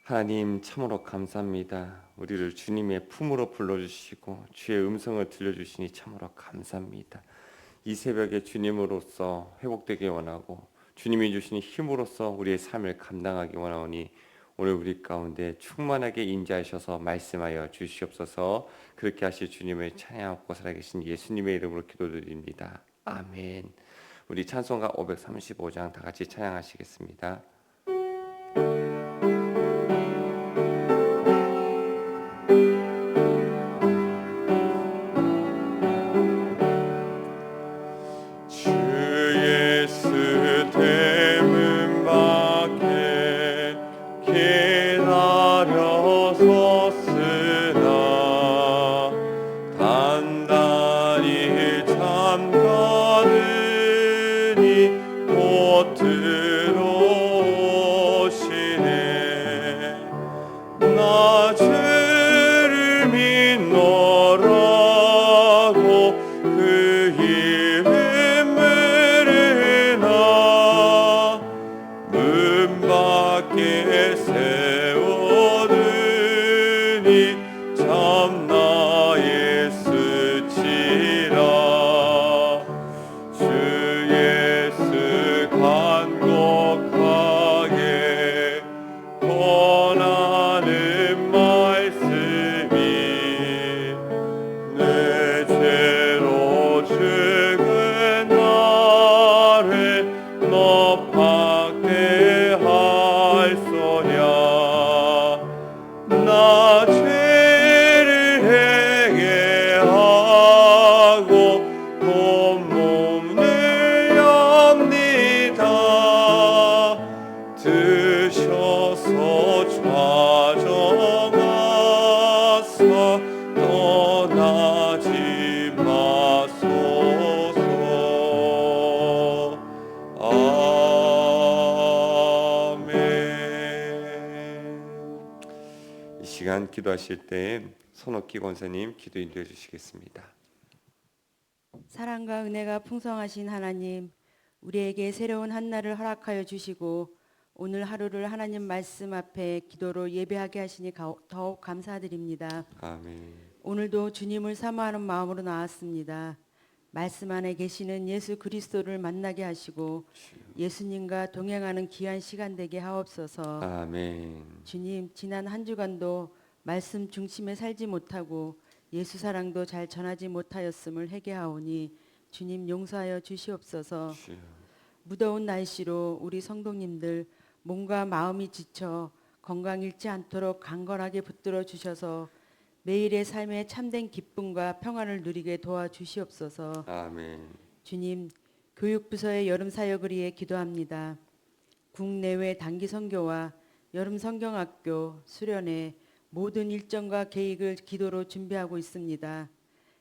하나님 참으로 감사합니다. 우리를 주님의 품으로 불러주시고 주의 음성을 들려주시니 참으로 감사합니다. 이 새벽에 주님으로서 회복되기 원하고 주님이 주시는 힘으로써 우리의 삶을 감당하기 원하오니 오늘 우리 가운데 충만하게 임재하셔서 말씀하여 주시옵소서. 그렇게 하실 주님을 찬양하고 살아계신 예수님의 이름으로 기도드립니다. 아멘. 우리 찬송가 535장 다 같이 찬양하시겠습니다. 기도하실 때 손옥기 권사님 기도 인도해 주시겠습니다. 사랑과 은혜가 풍성하신 하나님, 우리에게 새로운 한날을 허락하여 주시고 오늘 하루를 하나님 말씀 앞에 기도로 예배하게 하시니 더욱 감사드립니다. 아멘. 오늘도 주님을 사모하는 마음으로 나왔습니다. 말씀 안에 계시는 예수 그리스도를 만나게 하시고 예수님과 동행하는 귀한 시간 되게 하옵소서. 아멘. 주님, 지난 한 주간도 말씀 중심에 살지 못하고 예수 사랑도 잘 전하지 못하였음을 회개하오니 주님 용서하여 주시옵소서. 무더운 날씨로 우리 성도님들 몸과 마음이 지쳐 건강 잃지 않도록 강건하게 붙들어 주셔서 매일의 삶에 참된 기쁨과 평안을 누리게 도와주시옵소서. 아멘. 주님, 교육부서의 여름 사역을 위해 기도합니다. 국내외 단기 선교와 여름 성경학교 수련회 모든 일정과 계획을 기도로 준비하고 있습니다.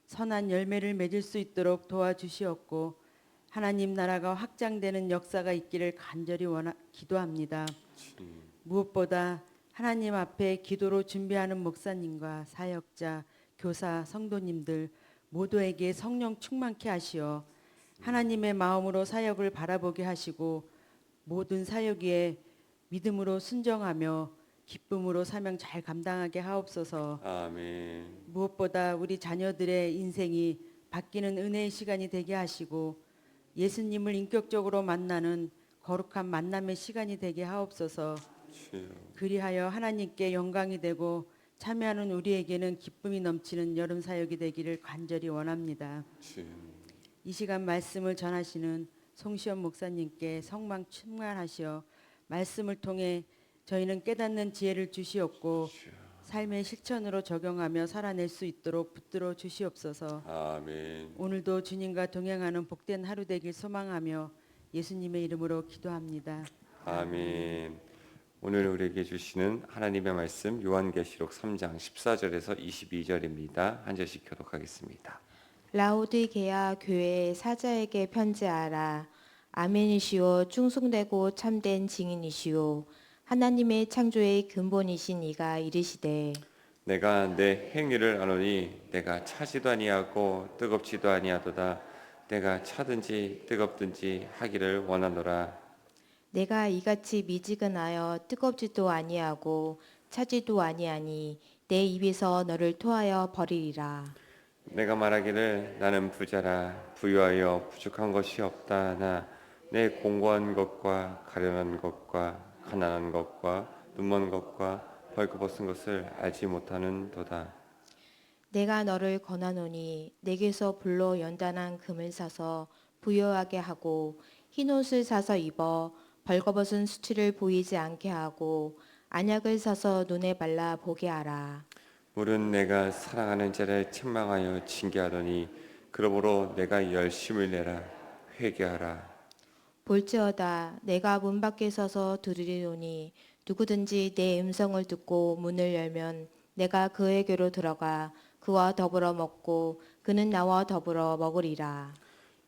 선한 열매를 맺을 수 있도록 도와주시옵고 하나님 나라가 확장되는 역사가 있기를 간절히 기도합니다. 무엇보다 하나님 앞에 기도로 준비하는 목사님과 사역자, 교사, 성도님들 모두에게 성령 충만케 하시어 하나님의 마음으로 사역을 바라보게 하시고 모든 사역에 믿음으로 순정하며 기쁨으로 사명 잘 감당하게 하옵소서. 아멘. 무엇보다 우리 자녀들의 인생이 바뀌는 은혜의 시간이 되게 하시고 예수님을 인격적으로 만나는 거룩한 만남의 시간이 되게 하옵소서. 그리하여 하나님께 영광이 되고 참여하는 우리에게는 기쁨이 넘치는 여름 사역이 되기를 간절히 원합니다. 이 시간 말씀을 전하시는 송시현 목사님께 성령 충만하시어 말씀을 통해 저희는 깨닫는 지혜를 주시옵고 삶의 실천으로 적용하며 살아낼 수 있도록 붙들어 주시옵소서. 아멘. 오늘도 주님과 동행하는 복된 하루 되길 소망하며 예수님의 이름으로 기도합니다. 아멘. 오늘 우리에게 주시는 하나님의 말씀 요한계시록 3장 14절에서 22절입니다. 한 절씩 교독하겠습니다. 라오디게아 교회의 사자에게 편지하라. 아멘이시오 충성되고 참된 증인이시오 하나님의 창조의 근본이신 이가 이르시되 내가 내 행위를 아노니 내가 차지도 아니하고 뜨겁지도 아니하도다. 내가 차든지 뜨겁든지 하기를 원하노라. 내가 이같이 미지근하여 뜨겁지도 아니하고 차지도 아니하니 내 입에서 너를 토하여 버리리라. 내가 말하기를 나는 부자라 부유하여 부족한 것이 없다 하나 내 공고한 것과 가련한 것과 가난한 것과 눈먼 것과 벌거벗은 것을 알지 못하는도다. 내가 너를 권하노니 내게서 불로 연단한 금을 사서 부여하게 하고 흰옷을 사서 입어 벌거벗은 수치를 보이지 않게 하고 안약을 사서 눈에 발라 보게 하라. 물은 내가 사랑하는 자를 책망하여 징계하더니 그러므로 내가 열심을 내라 회개하라. 볼지어다 내가 문 밖에 서서 두드리노니 누구든지 내 음성을 듣고 문을 열면 내가 그에게로 들어가 그와 더불어 먹고 그는 나와 더불어 먹으리라.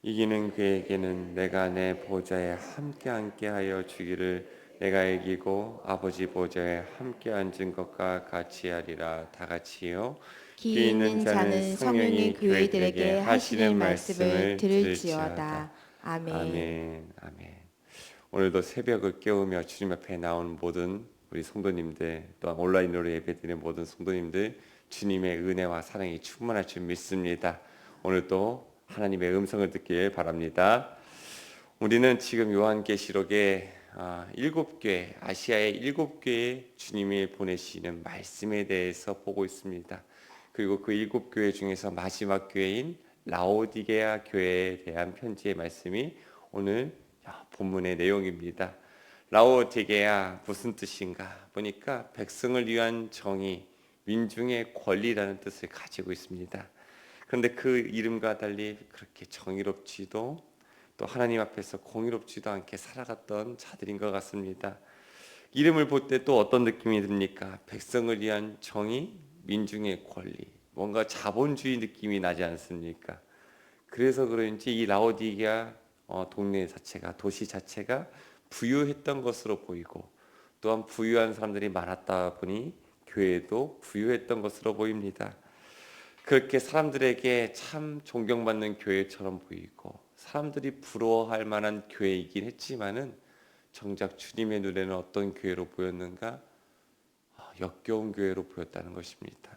이기는 그에게는 내가 내 보좌에 함께 하여 주기를 내가 이기고 아버지 보좌에 함께 앉은 것과 같이 하리라. 다 같이요. 기 있는 자는 성령이 교회들에게 하시는 말씀을 들을지어다. 아멘. 아멘. 아멘. 오늘도 새벽을 깨우며 주님 앞에 나온 모든 우리 성도님들, 또한 온라인으로 예배드리는 모든 성도님들, 주님의 은혜와 사랑이 충만할 줄 믿습니다. 오늘도 하나님의 음성을 듣길 바랍니다. 우리는 지금 요한계시록의 7교회, 아시아의 7교회에 주님이 보내시는 말씀에 대해서 보고 있습니다. 그리고 그 7교회 중에서 마지막 교회인 라오디게아 교회에 대한 편지의 말씀이 오늘 본문의 내용입니다. 라오디게아 무슨 뜻인가 보니까 백성을 위한 정의, 민중의 권리라는 뜻을 가지고 있습니다. 그런데 그 이름과 달리 그렇게 정의롭지도 또 하나님 앞에서 공의롭지도 않게 살아갔던 자들인 것 같습니다. 이름을 볼 때 또 어떤 느낌이 듭니까? 백성을 위한 정의, 민중의 권리, 뭔가 자본주의 느낌이 나지 않습니까? 그래서 그런지 이 라오디게아 동네 자체가, 도시 자체가 부유했던 것으로 보이고, 또한 부유한 사람들이 많았다 보니 교회도 부유했던 것으로 보입니다. 그렇게 사람들에게 참 존경받는 교회처럼 보이고 사람들이 부러워할 만한 교회이긴 했지만은 정작 주님의 눈에는 어떤 교회로 보였는가? 역겨운 교회로 보였다는 것입니다.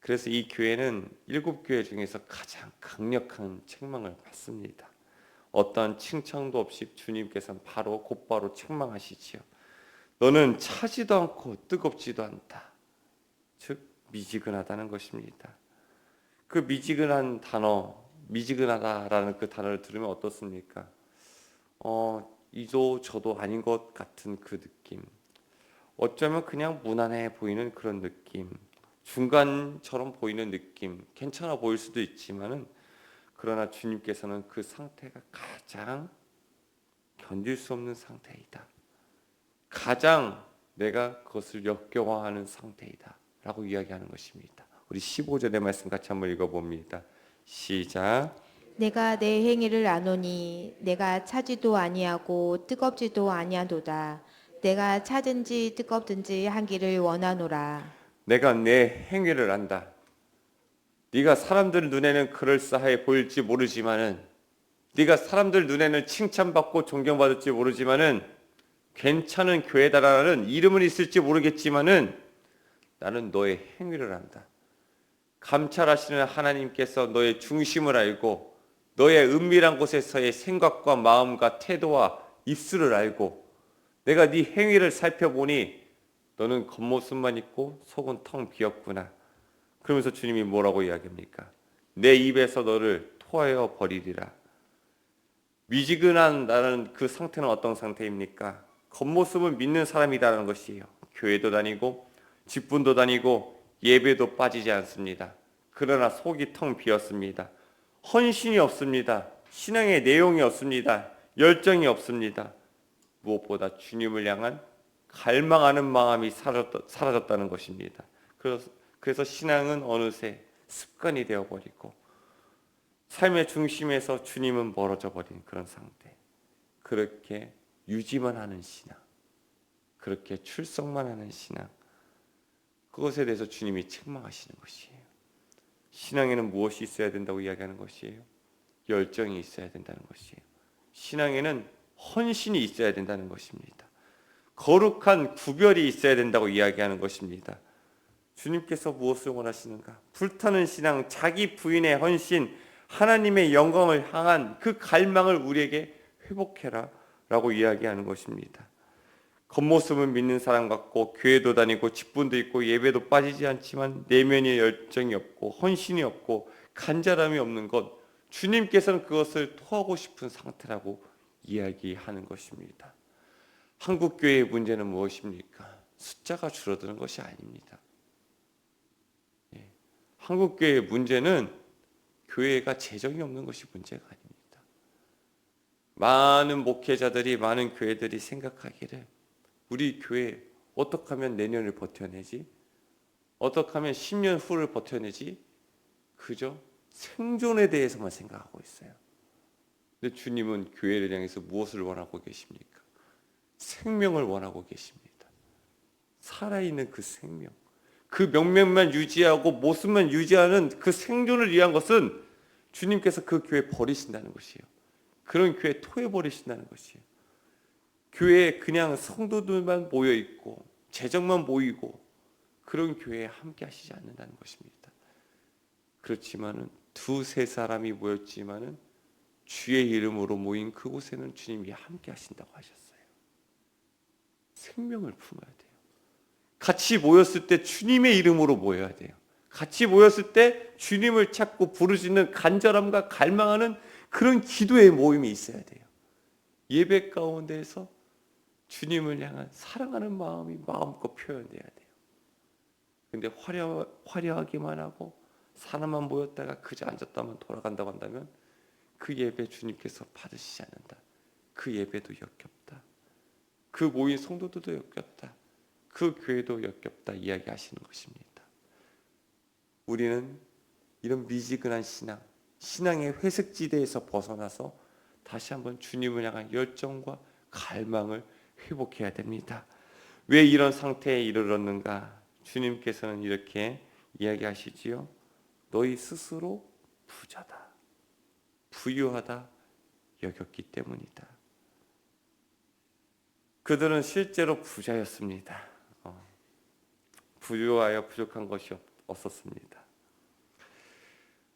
그래서 이 교회는 7교회 중에서 가장 강력한 책망을 받습니다. 어떠한 칭찬도 없이 주님께서는 곧바로 책망하시지요. 너는 차지도 않고 뜨겁지도 않다. 즉 미지근하다는 것입니다. 그 미지근한 단어, 미지근하다라는 그 단어를 들으면 어떻습니까? 이도 저도 아닌 것 같은 그 느낌. 어쩌면 그냥 무난해 보이는 그런 느낌. 중간처럼 보이는 느낌. 괜찮아 보일 수도 있지만은 그러나 주님께서는 그 상태가 가장 견딜 수 없는 상태이다. 가장 내가 그것을 역겨워하는 상태이다. 라고 이야기하는 것입니다. 우리 15절의 말씀 같이 한번 읽어봅니다. 시작. 내가 내 행위를 아노니 내가 차지도 아니하고 뜨겁지도 아니하도다. 내가 차든지 뜨겁든지 하기를 원하노라. 내가 내 행위를 안다. 네가 사람들 눈에는 그럴싸해 보일지 모르지만은, 네가 사람들 눈에는 칭찬받고 존경받을지 모르지만은, 괜찮은 교회다라는 이름은 있을지 모르겠지만은 나는 너의 행위를 안다. 감찰하시는 하나님께서 너의 중심을 알고 너의 은밀한 곳에서의 생각과 마음과 태도와 입술을 알고 내가 네 행위를 살펴보니 너는 겉모습만 있고 속은 텅 비었구나. 그러면서 주님이 뭐라고 이야기합니까? 내 입에서 너를 토하여 버리리라. 미지근한 나는 그 상태는 어떤 상태입니까? 겉모습은 믿는 사람이라는 것이에요. 교회도 다니고 직분도 다니고 예배도 빠지지 않습니다. 그러나 속이 텅 비었습니다. 헌신이 없습니다. 신앙의 내용이 없습니다. 열정이 없습니다. 무엇보다 주님을 향한 갈망하는 마음이 사라졌다는 것입니다. 그래서 신앙은 어느새 습관이 되어버리고 삶의 중심에서 주님은 멀어져 버린 그런 상태. 그렇게 유지만 하는 신앙, 그렇게 출석만 하는 신앙, 그것에 대해서 주님이 책망하시는 것이에요. 신앙에는 무엇이 있어야 된다고 이야기하는 것이에요? 열정이 있어야 된다는 것이에요. 신앙에는 헌신이 있어야 된다는 것입니다. 거룩한 구별이 있어야 된다고 이야기하는 것입니다. 주님께서 무엇을 원하시는가? 불타는 신앙, 자기 부인의 헌신, 하나님의 영광을 향한 그 갈망을 우리에게 회복해라 라고 이야기하는 것입니다. 겉모습은 믿는 사람 같고 교회도 다니고 직분도 있고 예배도 빠지지 않지만 내면의 열정이 없고 헌신이 없고 간절함이 없는 것, 주님께서는 그것을 토하고 싶은 상태라고 이야기하는 것입니다. 한국 교회의 문제는 무엇입니까? 숫자가 줄어드는 것이 아닙니다. 한국 교회의 문제는 교회가 재정이 없는 것이 문제가 아닙니다. 많은 목회자들이, 많은 교회들이 생각하기를 우리 교회 어떻게 하면 내년을 버텨내지? 어떻게 하면 10년 후를 버텨내지? 그저 생존에 대해서만 생각하고 있어요. 근데 주님은 교회를 향해서 무엇을 원하고 계십니까? 생명을 원하고 계십니다. 살아있는 그 생명, 그 명맥만 유지하고 모습만 유지하는 그 생존을 위한 것은 주님께서 그 교회 버리신다는 것이에요. 그런 교회 토해버리신다는 것이에요. 교회에 그냥 성도들만 모여있고 재정만 모이고 그런 교회에 함께 하시지 않는다는 것입니다. 그렇지만은 두세 사람이 모였지만은 주의 이름으로 모인 그곳에는 주님이 함께 하신다고 하셨어요. 생명을 품어야 돼요. 같이 모였을 때 주님의 이름으로 모여야 돼요. 같이 모였을 때 주님을 찾고 부르짖는 간절함과 갈망하는 그런 기도의 모임이 있어야 돼요. 예배 가운데에서 주님을 향한 사랑하는 마음이 마음껏 표현돼야 돼요. 근데 화려하기만 하고 사람만 모였다가 그저 앉았다만 돌아간다고 한다면 그 예배 주님께서 받으시지 않는다. 그 예배도 역겹다. 그 모인 성도들도 역겹다. 그 교회도 역겹다 이야기하시는 것입니다. 우리는 이런 미지근한 신앙의 회색지대에서 벗어나서 다시 한번 주님을 향한 열정과 갈망을 회복해야 됩니다. 왜 이런 상태에 이르렀는가? 주님께서는 이렇게 이야기하시지요. 너희 스스로 부자다, 부유하다 여겼기 때문이다. 그들은 실제로 부자였습니다. 부유하여 부족한 것이 없었습니다.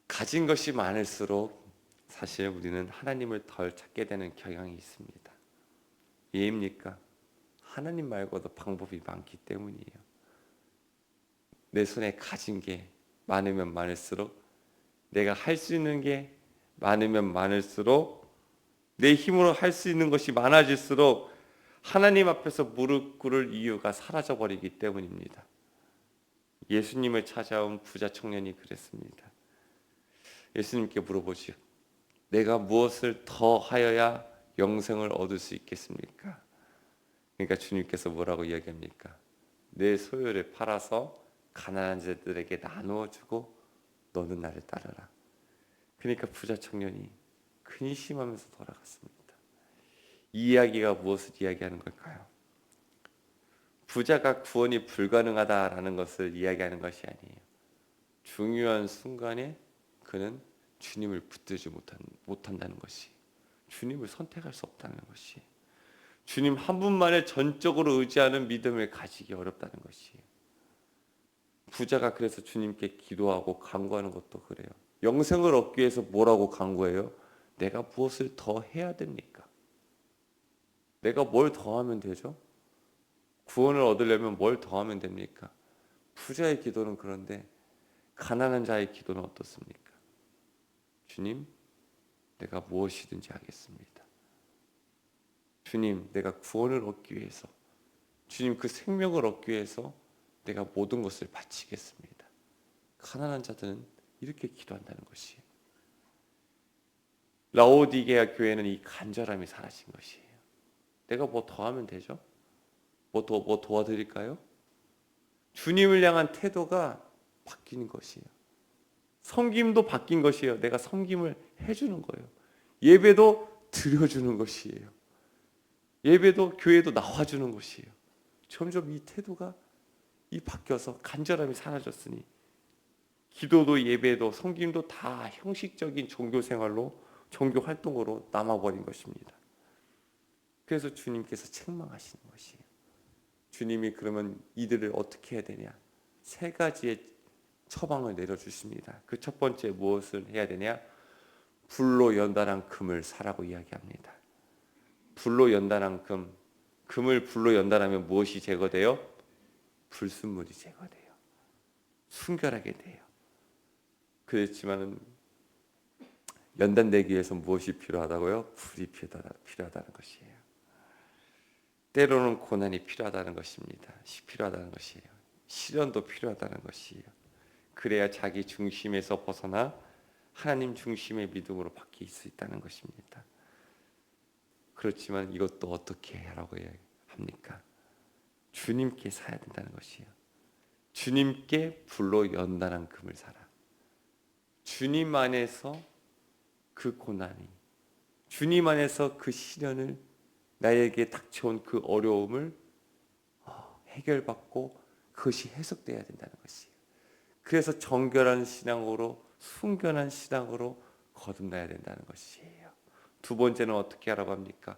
가진 것이 많을수록 사실 우리는 하나님을 덜 찾게 되는 경향이 있습니다. 왜입니까? 하나님 말고도 방법이 많기 때문이에요. 내 손에 가진 게 많으면 많을수록, 내가 할 수 있는 게 많으면 많을수록, 내 힘으로 할 수 있는 것이 많아질수록 하나님 앞에서 무릎 꿇을 이유가 사라져버리기 때문입니다. 예수님을 찾아온 부자 청년이 그랬습니다. 예수님께 물어보지요. 내가 무엇을 더 하여야 영생을 얻을 수 있겠습니까? 그러니까 주님께서 뭐라고 이야기합니까? 내 소유를 팔아서 가난한 자들에게 나누어 주고 너는 나를 따르라. 그러니까 부자 청년이 근심하면서 돌아갔습니다. 이 이야기가 무엇을 이야기하는 걸까요? 부자가 구원이 불가능하다라는 것을 이야기하는 것이 아니에요. 중요한 순간에 그는 주님을 붙들지 못한다는 것이, 주님을 선택할 수 없다는 것이, 주님 한 분만을 전적으로 의지하는 믿음을 가지기 어렵다는 것이에요. 부자가 그래서 주님께 기도하고 간구하는 것도 그래요. 영생을 얻기 위해서 뭐라고 간구해요? 내가 무엇을 더 해야 됩니까? 내가 뭘 더 하면 되죠? 구원을 얻으려면 뭘 더 하면 됩니까? 부자의 기도는 그런데 가난한 자의 기도는 어떻습니까? 주님, 내가 무엇이든지 하겠습니다. 주님, 내가 구원을 얻기 위해서, 주님 그 생명을 얻기 위해서 내가 모든 것을 바치겠습니다. 가난한 자들은 이렇게 기도한다는 것이에요. 라오디게아 교회는 이 간절함이 사라진 것이에요. 내가 뭐 더 하면 되죠? 뭐 도와드릴까요? 주님을 향한 태도가 바뀌는 것이에요. 섬김도 바뀐 것이에요. 내가 섬김을 해주는 거예요. 예배도 드려주는 것이에요. 예배도 교회도 나와주는 것이에요. 점점 이 태도가 바뀌어서 간절함이 사라졌으니 기도도 예배도 섬김도 다 형식적인 종교 생활로, 종교 활동으로 남아버린 것입니다. 그래서 주님께서 책망하시는 것이에요. 주님이 그러면 이들을 어떻게 해야 되냐? 세 가지의 처방을 내려주십니다. 그 첫 번째 무엇을 해야 되냐? 불로 연단한 금을 사라고 이야기합니다. 불로 연단한 금, 금을 불로 연단하면 무엇이 제거돼요? 불순물이 제거돼요. 순결하게 돼요. 그렇지만은 연단되기 위해서 무엇이 필요하다고요? 불이 필요하다는 것이에요. 때로는 고난이 필요하다는 것입니다. 필요하다는 것이에요. 시련도 필요하다는 것이에요. 그래야 자기 중심에서 벗어나 하나님 중심의 믿음으로 바뀔 수 있다는 것입니다. 그렇지만 이것도 어떻게 하라고 합니까? 주님께 사야 된다는 것이에요. 주님께 불로 연단한 금을 사라. 주님 안에서 그 고난이, 주님 안에서 그 시련을, 나에게 닥쳐온 그 어려움을 해결받고 그것이 해석돼야 된다는 것이에요. 그래서 정결한 신앙으로, 순결한 신앙으로 거듭나야 된다는 것이에요. 두 번째는 어떻게 하라고 합니까?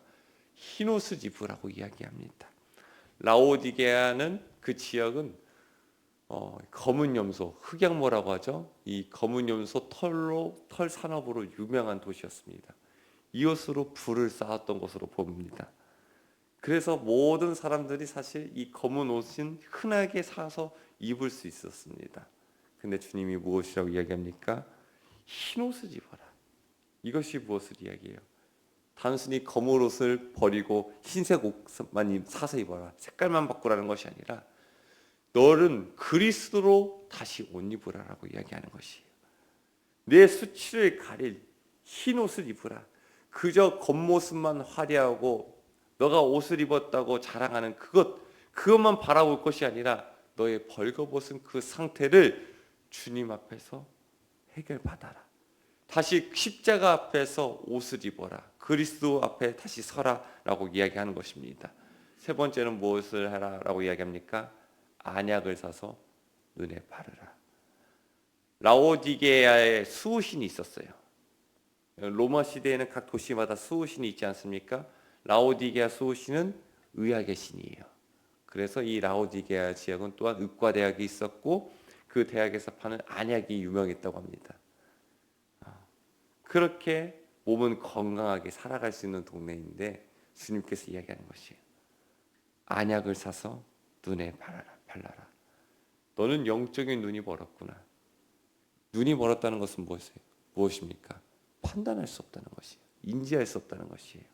흰옷을 입으라고 이야기합니다. 라오디게아는 그 지역은 검은 염소, 흑양모라고 하죠. 이 검은 염소 털 산업으로 유명한 도시였습니다. 이옷으로 불을 쌓았던 것으로 봅니다. 그래서 모든 사람들이 사실 이 검은 옷은 흔하게 사서 입을 수 있었습니다. 근데 주님이 무엇이라고 이야기합니까? 흰 옷을 입어라. 이것이 무엇을 이야기해요? 단순히 검은 옷을 버리고 흰색 옷만 사서 입어라, 색깔만 바꾸라는 것이 아니라 너는 그리스도로 다시 옷 입으라라고 이야기하는 것이에요. 내 수치를 가릴 흰 옷을 입으라. 그저 겉모습만 화려하고 너가 옷을 입었다고 자랑하는 그것만 바라볼 것이 아니라 너의 벌거벗은 그 상태를 주님 앞에서 해결받아라. 다시 십자가 앞에서 옷을 입어라. 그리스도 앞에 다시 서라라고 이야기하는 것입니다. 세 번째는 무엇을 하라라고 이야기합니까? 안약을 사서 눈에 바르라. 라오디게아에 수호신이 있었어요. 로마 시대에는 각 도시마다 수호신이 있지 않습니까? 라오디게아 수호신은 의학의 신이에요. 그래서 이 라오디게아 지역은 또한 의과대학이 있었고 그 대학에서 파는 안약이 유명했다고 합니다. 그렇게 몸은 건강하게 살아갈 수 있는 동네인데 주님께서 이야기하는 것이에요. 안약을 사서 눈에 발라라. 너는 영적인 눈이 멀었구나. 눈이 멀었다는 것은 무엇입니까? 판단할 수 없다는 것이에요. 인지할 수 없다는 것이에요.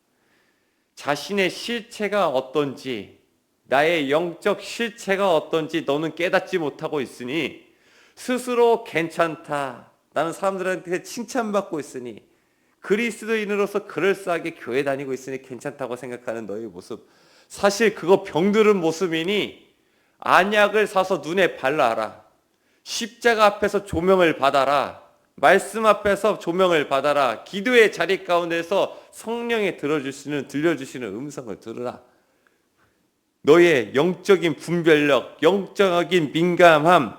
자신의 실체가 어떤지, 나의 영적 실체가 어떤지 너는 깨닫지 못하고 있으니 스스로 괜찮다, 나는 사람들한테 칭찬받고 있으니, 그리스도인으로서 그럴싸하게 교회 다니고 있으니 괜찮다고 생각하는 너의 모습, 사실 그거 병들은 모습이니 안약을 사서 눈에 발라라. 십자가 앞에서 조명을 받아라. 말씀 앞에서 조명을 받아라. 기도의 자리 가운데서 성령의 들려주시는 음성을 들으라. 너의 영적인 분별력, 영적인 민감함,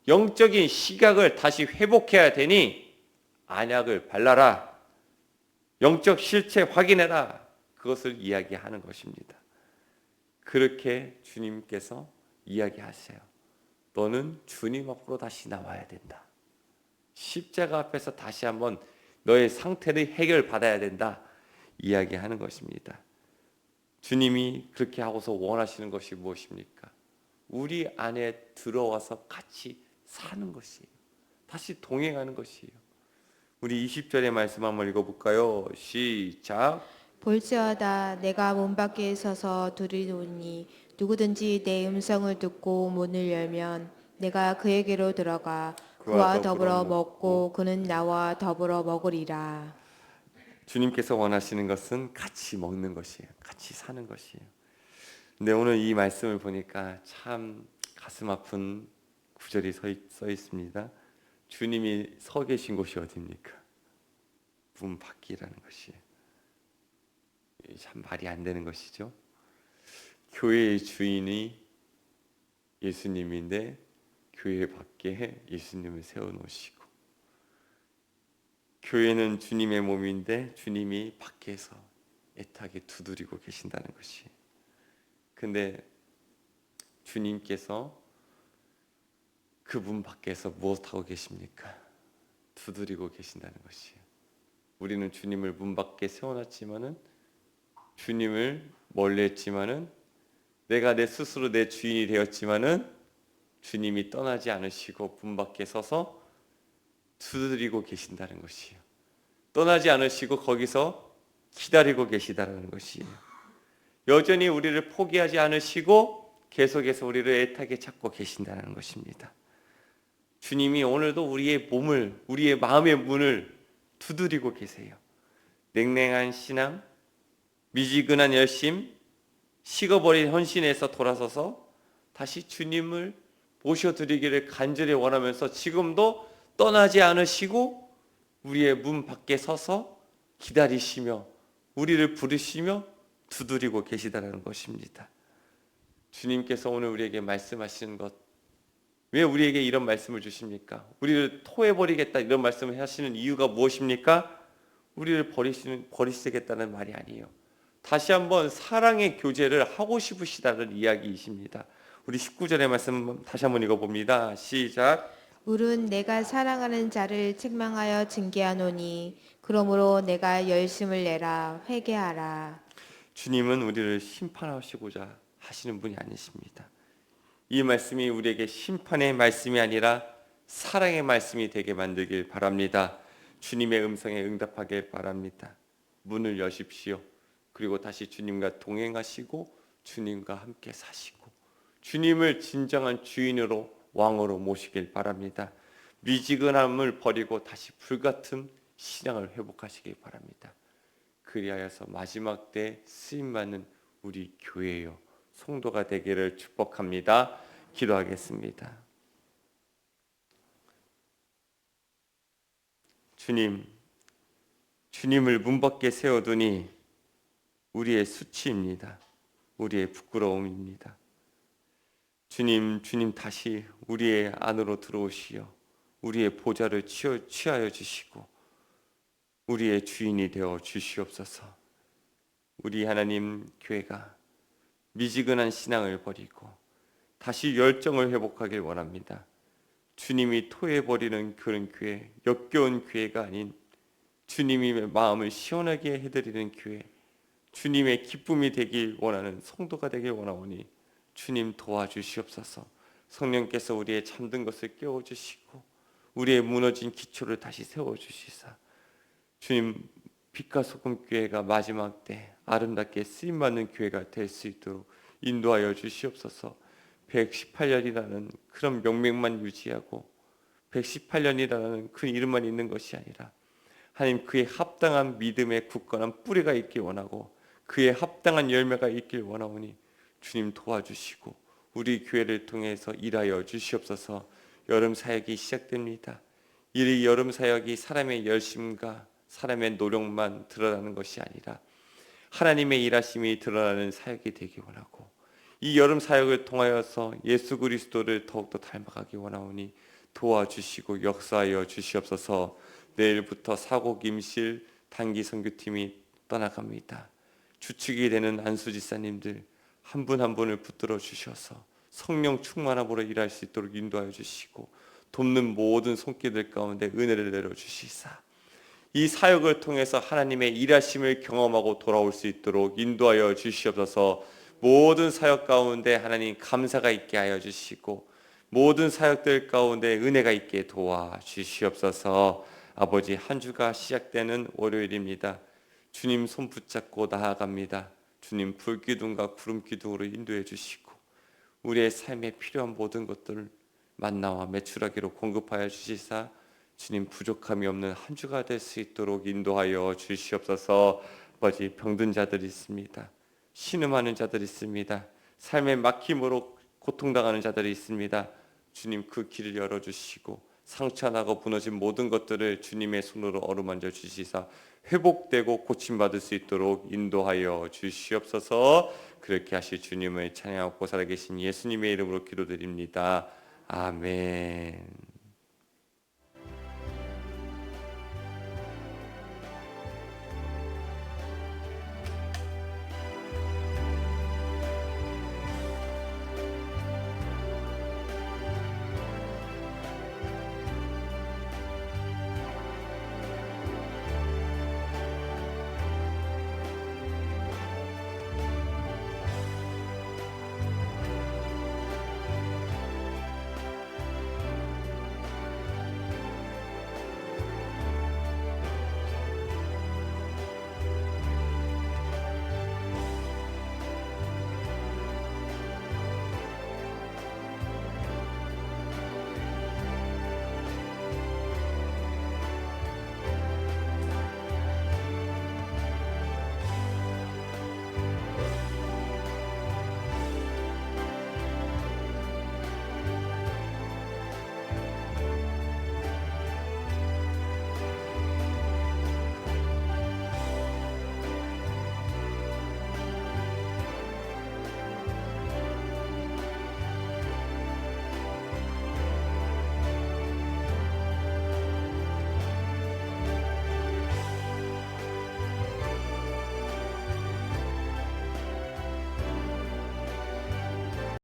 영적인 시각을 다시 회복해야 되니 안약을 발라라. 영적 실체 확인해라. 그것을 이야기하는 것입니다. 그렇게 주님께서 이야기하세요. 너는 주님 앞으로 다시 나와야 된다. 십자가 앞에서 다시 한번 너의 상태를 해결받아야 된다. 이야기하는 것입니다. 주님이 그렇게 하고서 원하시는 것이 무엇입니까? 우리 안에 들어와서 같이 사는 것이에요. 다시 동행하는 것이에요. 우리 20절의 말씀 한번 읽어볼까요? 시작. 볼지어다 내가 문 밖에 서서 두드리노니 누구든지 내 음성을 듣고 문을 열면 내가 그에게로 들어가 그와 더불어 먹고 그는 나와 더불어 먹으리라. 주님께서 원하시는 것은 같이 먹는 것이에요. 같이 사는 것이에요. 근데 오늘 이 말씀을 보니까 참 가슴 아픈 구절이 써 있습니다. 주님이 서 계신 곳이 어디입니까? 문 밖이라는 것이에요. 참 말이 안 되는 것이죠. 교회의 주인이 예수님인데 교회 밖에 예수님을 세워놓으시고, 교회는 주님의 몸인데 주님이 밖에서 애타게 두드리고 계신다는 것이. 근데 주님께서 그 문 밖에서 무엇하고 계십니까? 두드리고 계신다는 것이에요. 우리는 주님을 문 밖에 세워놨지만은, 주님을 멀리 했지만은, 내가 내 스스로 내 주인이 되었지만은 주님이 떠나지 않으시고 문 밖에 서서 두드리고 계신다는 것이에요. 떠나지 않으시고 거기서 기다리고 계시다는 것이에요. 여전히 우리를 포기하지 않으시고 계속해서 우리를 애타게 찾고 계신다는 것입니다. 주님이 오늘도 우리의 몸을, 우리의 마음의 문을 두드리고 계세요. 냉랭한 신앙, 미지근한 열심, 식어버린 헌신에서 돌아서서 다시 주님을 모셔드리기를 간절히 원하면서 지금도 떠나지 않으시고 우리의 문 밖에 서서 기다리시며 우리를 부르시며 두드리고 계시다는 것입니다. 주님께서 오늘 우리에게 말씀하시는 것, 왜 우리에게 이런 말씀을 주십니까? 우리를 토해버리겠다 이런 말씀을 하시는 이유가 무엇입니까? 우리를 버리시겠다는 말이 아니에요. 다시 한번 사랑의 교제를 하고 싶으시다는 이야기이십니다. 우리 19절의 말씀 다시 한번 읽어봅니다. 시작. 울은 내가 사랑하는 자를 책망하여 징계하노니 그러므로 내가 열심을 내라 회개하라. 주님은 우리를 심판하시고자 하시는 분이 아니십니다. 이 말씀이 우리에게 심판의 말씀이 아니라 사랑의 말씀이 되게 만들길 바랍니다. 주님의 음성에 응답하길 바랍니다. 문을 여십시오. 그리고 다시 주님과 동행하시고 주님과 함께 사시고 주님을 진정한 주인으로 왕으로 모시길 바랍니다. 미지근함을 버리고 다시 불같은 신앙을 회복하시길 바랍니다. 그리하여서 마지막 때 쓰임받는 우리 교회요 성도가 되기를 축복합니다. 기도하겠습니다. 주님을 문 밖에 세워두니 우리의 수치입니다. 우리의 부끄러움입니다. 주님 다시 우리의 안으로 들어오시어 우리의 보좌를 취하여 주시고 우리의 주인이 되어 주시옵소서. 우리 하나님 교회가 미지근한 신앙을 버리고 다시 열정을 회복하길 원합니다. 주님이 토해버리는 그런 교회, 역겨운 교회가 아닌 주님의 마음을 시원하게 해드리는 교회, 주님의 기쁨이 되길 원하는 성도가 되길 원하오니 주님 도와주시옵소서. 성령께서 우리의 잠든 것을 깨워주시고 우리의 무너진 기초를 다시 세워주시사 주님 빛과 소금 교회가 마지막 때 아름답게 쓰임받는 교회가 될 수 있도록 인도하여 주시옵소서. 118년이라는 그런 명맥만 유지하고 118년이라는 그 이름만 있는 것이 아니라 하나님 그의 합당한 믿음의 굳건한 뿌리가 있길 원하고 그의 합당한 열매가 있길 원하오니 주님 도와주시고 우리 교회를 통해서 일하여 주시옵소서. 여름 사역이 시작됩니다. 이 여름 사역이 사람의 열심과 사람의 노력만 드러나는 것이 아니라 하나님의 일하심이 드러나는 사역이 되기 원하고 이 여름 사역을 통하여서 예수 그리스도를 더욱더 닮아가기 원하오니 도와주시고 역사하여 주시옵소서. 내일부터 사곡임실 단기 선교팀이 떠나갑니다. 주축이 되는 안수지사님들 한 분 한 분을 붙들어 주셔서 성령 충만함으로 일할 수 있도록 인도하여 주시고 돕는 모든 손길들 가운데 은혜를 내려 주시사 이 사역을 통해서 하나님의 일하심을 경험하고 돌아올 수 있도록 인도하여 주시옵소서. 모든 사역 가운데 하나님 감사가 있게 하여 주시고 모든 사역들 가운데 은혜가 있게 도와주시옵소서. 아버지 한 주가 시작되는 월요일입니다. 주님 손 붙잡고 나아갑니다. 주님 불기둥과 구름기둥으로 인도해 주시고 우리의 삶에 필요한 모든 것들을 만나와 매출하기로 공급하여 주시사 주님 부족함이 없는 한 주가 될 수 있도록 인도하여 주시옵소서. 아버지 병든 자들이 있습니다. 신음하는 자들이 있습니다. 삶의 막힘으로 고통당하는 자들이 있습니다. 주님 그 길을 열어주시고 상처나고 무너진 모든 것들을 주님의 손으로 어루만져 주시사 회복되고 고침받을 수 있도록 인도하여 주시옵소서. 그렇게 하실 주님을 찬양하고 살아계신 예수님의 이름으로 기도드립니다. 아멘.